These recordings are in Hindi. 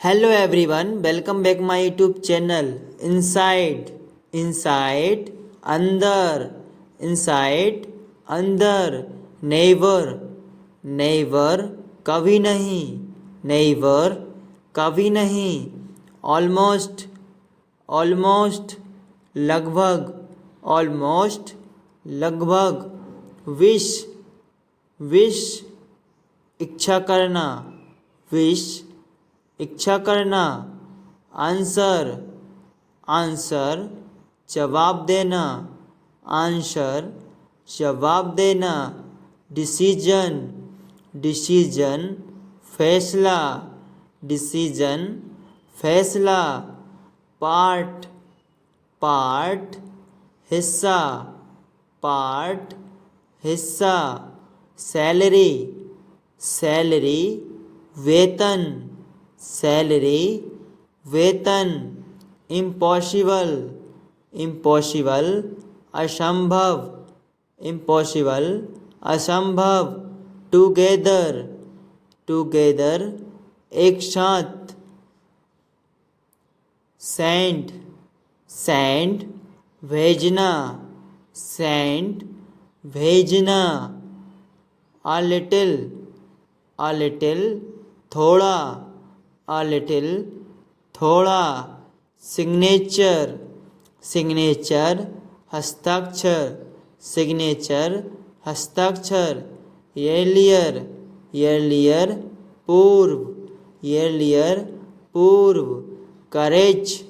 Hello everyone, welcome back my YouTube channel inside अंदर नेवर कभी नहीं ऑलमोस्ट लगभग विश इच्छा करना आंसर जवाब देना डिसीजन फैसला पार्ट हिस्सा सैलरी वेतन इम्पॉसिबल असंभव टुगेदर एक साथ सेंड भेजना a little थोड़ा सिग्नेचर हस्ताक्षर earlier पूर्व करेज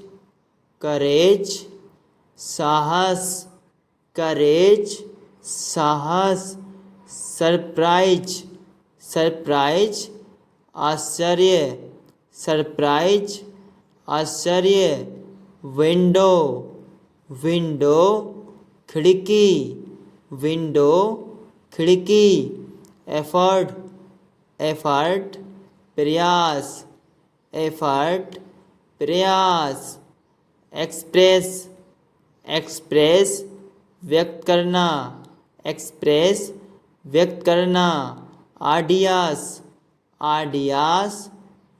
साहस सरप्राइज आश्चर्य विंडो खिड़की एफर्ट प्रयास एक्सप्रेस व्यक्त करना आइडियाज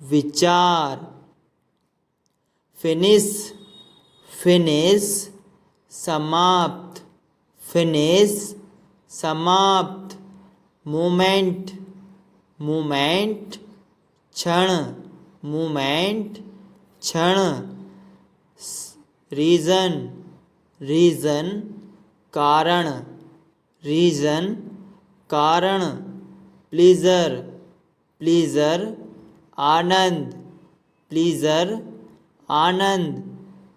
विचार फिनिश समाप्त मोमेंट क्षण रीजन कारण प्लीजर आनंद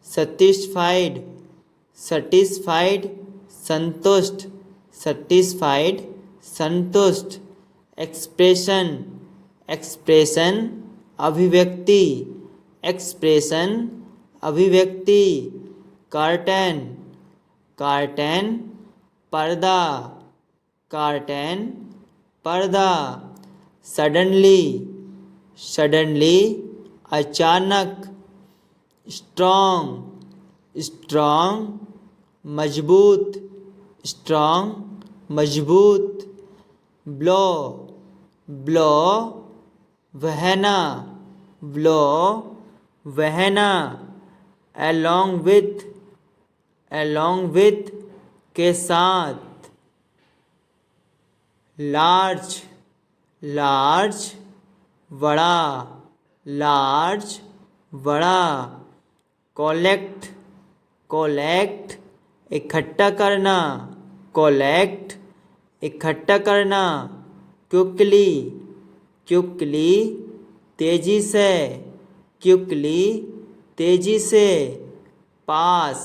सैटिस्फाइड संतुष्ट एक्सप्रेशन अभिव्यक्ति कर्टन पर्दा सडनली अचानक स्ट्रॉन्ग मजबूत ब्लो वहना along with के साथ लार्ज बड़ा कोलेक्ट इकट्ठा करना क्विकली तेजी से पास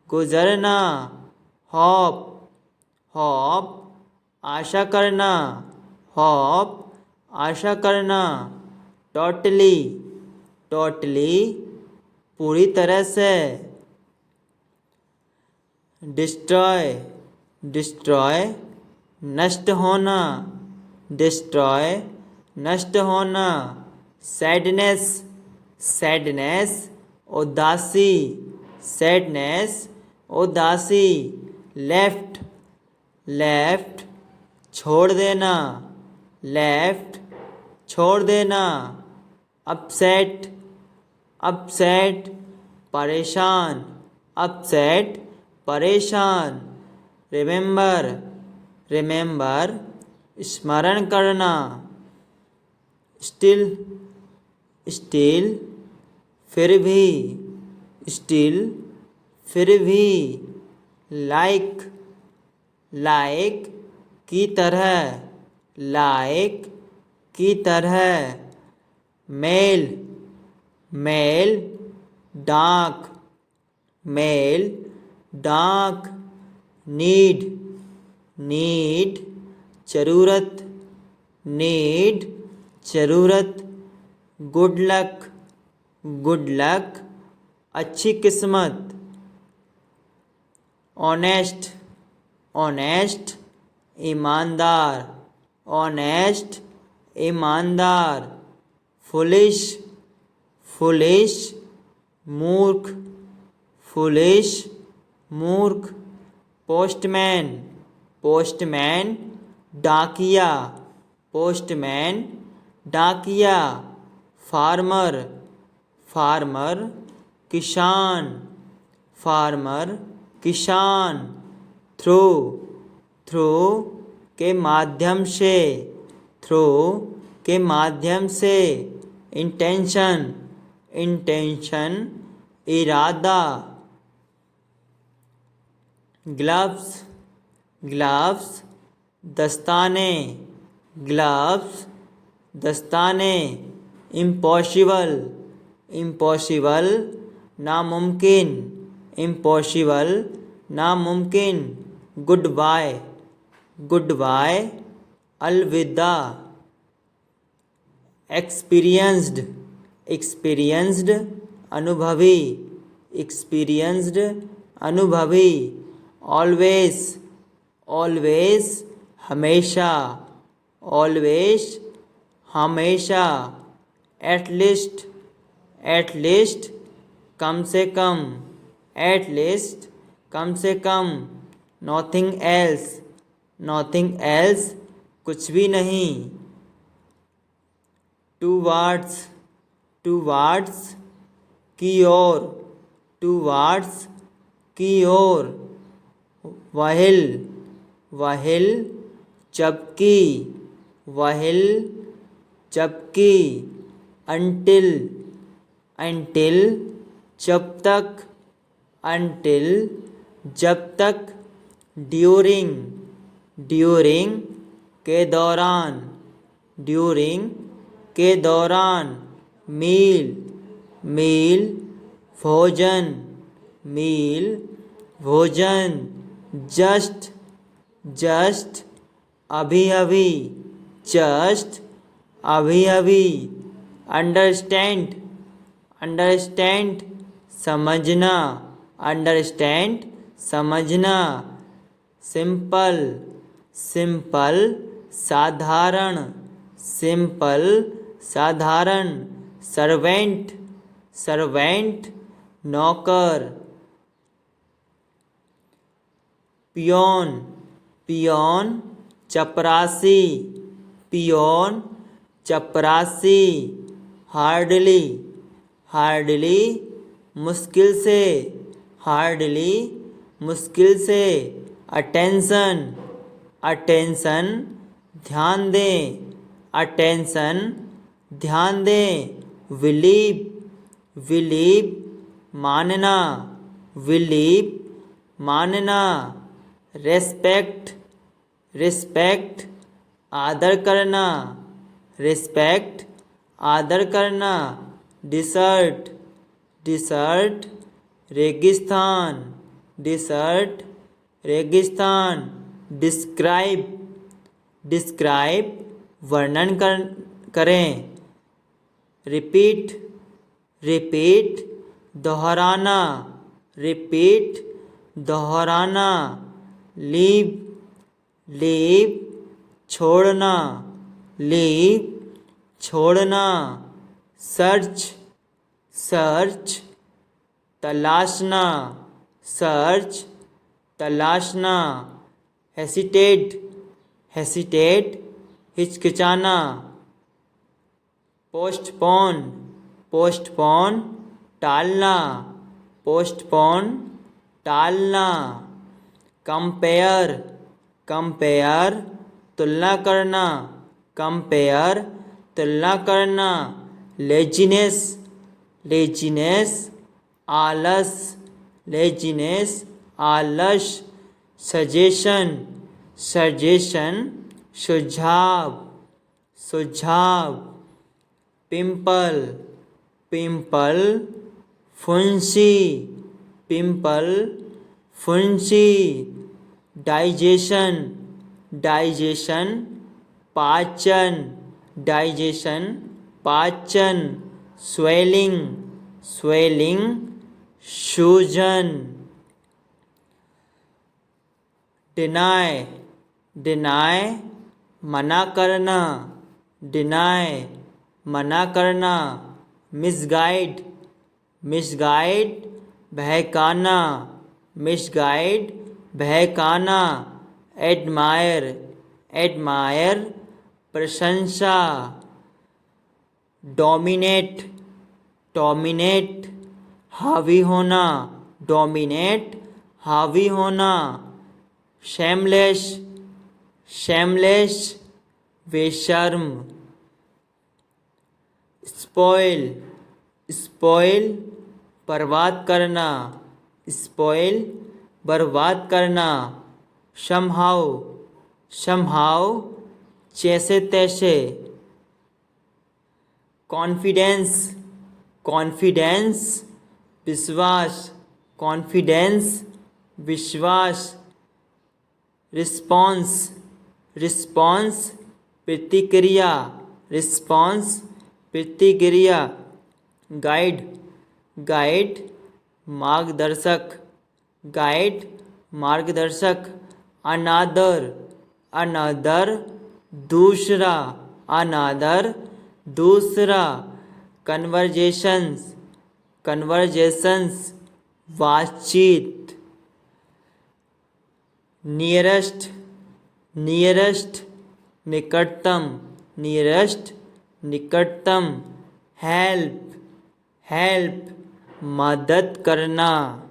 गुजरना होप आशा करना टोटली पूरी तरह से डिस्ट्रॉय नष्ट होना सैडनेस उदासी लेफ्ट छोड़ देना लेफ्ट छोड़ देना, अपसेट अपसेट परेशान, अपसेट परेशान, रिमेंबर रिमेंबर स्मरण करना, स्टिल स्टिल फिर भी, स्टिल फिर भी, लाइक लाइक की तरह, लाइक की तरह, मेल मेल डाक, मेल डाक, नीड नीड ज़रूरत, नीड ज़रूरत, गुड लक गुड लक अच्छी किस्मत, ऑनेस्ट ऑनेस्ट ईमानदार, ऑनेस्ट ईमानदार, फुलिश फुलिश मूर्ख, फुलिश मूर्ख, पोस्टमैन पोस्टमैन डाकिया, पोस्टमैन डाकिया, फार्मर फार्मर किसान, फार्मर किसान, थ्रू थ्रू के माध्यम से, थ्रू के माध्यम से, इंटेंशन इंटेंशन इरादा, ग्लव्स ग्लव्स दस्ताने, ग्लव्स दस्ताने, इम्पॉसिबल इम्पॉसिबल नामुमकिन, इम्पॉसिबल नामुमकिन, गुड बाय गुड बाय अलविदा, एक्सपीरियंस्ड एक्सपीरियंस्ड अनुभवी, एक्सपीरियंस्ड अनुभवी, ऑलवेज ऑलवेज हमेशा, ऑलवेज हमेशा, एटलीस्ट कम से कम, एटलीस्ट कम से कम, नॉथिंग एल्स कुछ भी नहीं, टूवार्ड्स की ओर, टूवार्ड्स की ओर, वाहिल वाहिल जबकि, वाहिल जबकि, अंटिल जब तक, अंटिल जब तक, ड्यूरिंग के दौरान, ड्यूरिंग के दौरान, मील भोजन, मील भोजन, जस्ट अभी अभी, जस्ट अभी अभी, अंडरस्टैंड समझना, अंडरस्टैंड समझना, सिंपल साधारण, सिंपल साधारण, सर्वेंट नौकर, पियोन चपरासी, पियोन चपरासी, हार्डली मुश्किल से, हार्डली मुश्किल से, अटेंशन ध्यान दें, अटेंशन ध्यान दें, बिलीव मानना, रेस्पेक्ट आदर करना, डिसर्ट रेगिस्तान, डिस्क्राइब वर्णन करें, रिपीट दोहराना, लीव छोड़ना, सर्च तलाशना, हेसिटेट हिचकिचाना। पोस्टपोन, पोस्टपोन टालना, पोस्टपोन टालना। कंपेयर, कंपेयर तुलना करना, कंपेयर तुलना करना। लेजीनेस, लेजीनेस आलस, लेजीनेस आलस। सजेशन, सजेशन सुझाव, सुझाव। पिंपल, पिंपल फुंसी, पिंपल फुंसी। डाइजेशन, डाइजेशन पाचन, डाइजेशन पाचन। स्वेलिंग, स्वेलिंग सूजन। डिनाय, डिनाय मना करना, डिनाय मना करना। मिसगाइड, मिसगाइड बहकाना, मिसगाइड बहकाना। एडमायर, एडमायर प्रशंसा। डोमिनेट, डोमिनेट हावी होना, डोमिनेट हावी होना। शेमलेस, शेमलेस बेशर्म। स्पॉइल, स्पॉइल बर्बाद करना, स्पॉइल बर्बाद करना। समहाउ, समहाउ जैसे तैसे। कॉन्फिडेंस, कॉन्फिडेंस विश्वास, कॉन्फिडेंस विश्वास। रिस्पॉन्स, रिस्पॉन्स प्रतिक्रिया, रिस्पॉन्स प्रतिक्रिया। गाइड, गाइड मार्गदर्शक, गाइड मार्गदर्शक। अनादर, अनादर दूसरा, अनादर दूसरा। कन्वर्जेशंस, कन्वर्जेशंस बातचीत। नियरेस्ट, नियरेस्ट निकटतम, नियरेस्ट निकटतम। हेल्प, हेल्प मदद करना।